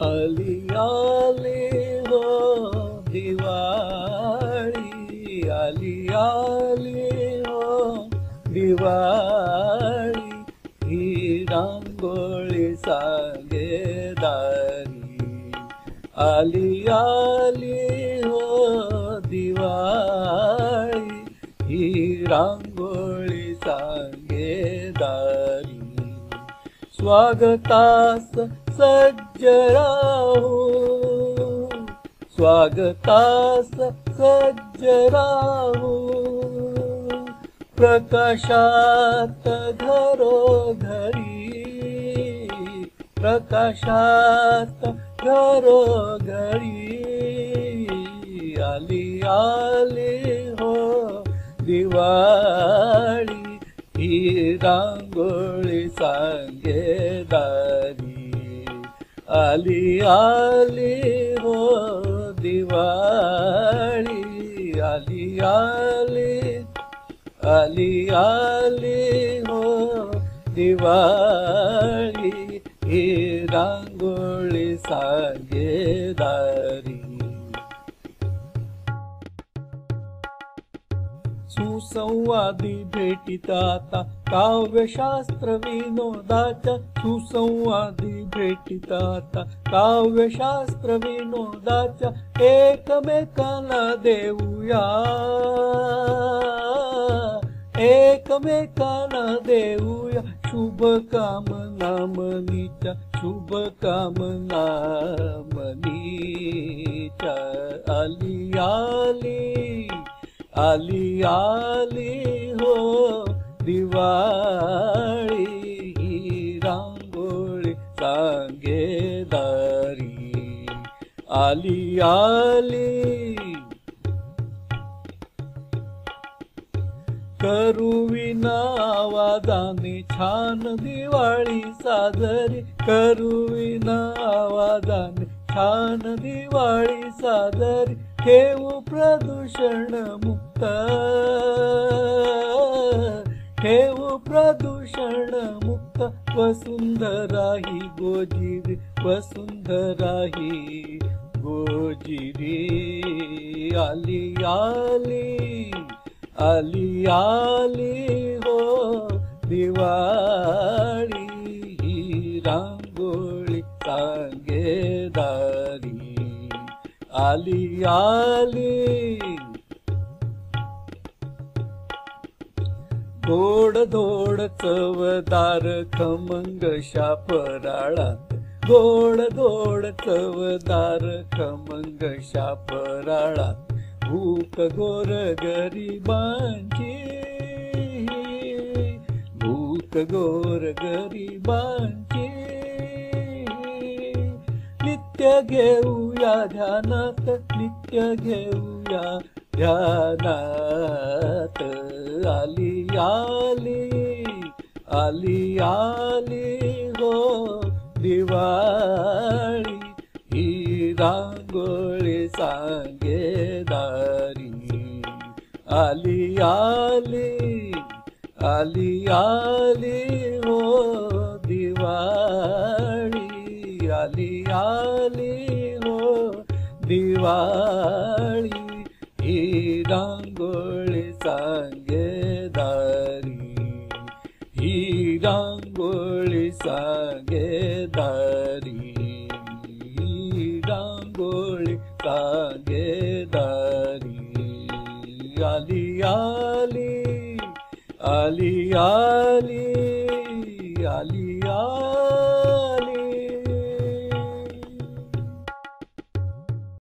आली आली हो दिवाळी, आली आली हो दिवाळी, ही रांगोळी सांगेदारी। आली आली हो दिवाळी, ही रांगोळी सांगेदारी। स्वागतास सज्ज राहू, स्वागतास सज्ज राहू, प्रकाशात घरोघरी, प्रकाशात घरोघरी। आली आली हो दिवाळी, ही रांगोळी सांगेदारी। आली आली हो दिवाळी, आली आली, आली आली हो दिवाळी, ही रांगोळी सांगेदारी। सुसंवादी भेटीतात काव्यशास्त्र विनोदाच्या, सुसंवादी भेटीतात काव्यशास्त्र विनोदाच्या, एकमेकांना देऊया, एकमेकांना देऊया शुभकामना मनीच्या, शुभकामना मनीच्या। आली आली, आली आली हो दिवाळी, ही रांगोळी सांगेदारी। आली आली, करूविना आवाजाने छान दिवाळी साजरी, करूविना आवाजाने छान दिवाळी साजरी। ठेवू प्रदूषण मुक्त, ठेवू प्रदूषण मुक्त, वसुंधरा ही गोजिरी, वसुंधरा ही गोजिरी। आली आली, आली आली हो दिवाळी, ही रांगोळी सांगेदारी। आली आली, गोड धोड चवदार खमंग फराळात, गोड धोड चवदार खमंग फराळात, भूक गोर गरिबांची, भूक गोर गरिबांची। नित्य घेऊया ध्यानात, नित्य घेऊया ध्यानात। आली आली, आली आली हो दिवाळी, ही रांगोळी सांगेदारी। आली आली, आली आली हो दिवाळी, आली आली हो दिवाळी, ही रांगोळी सांगेदारी, ही रांगोळी सांगेदारी, ही रांगोळी सांगेदारी। आली आली, आली आली, आली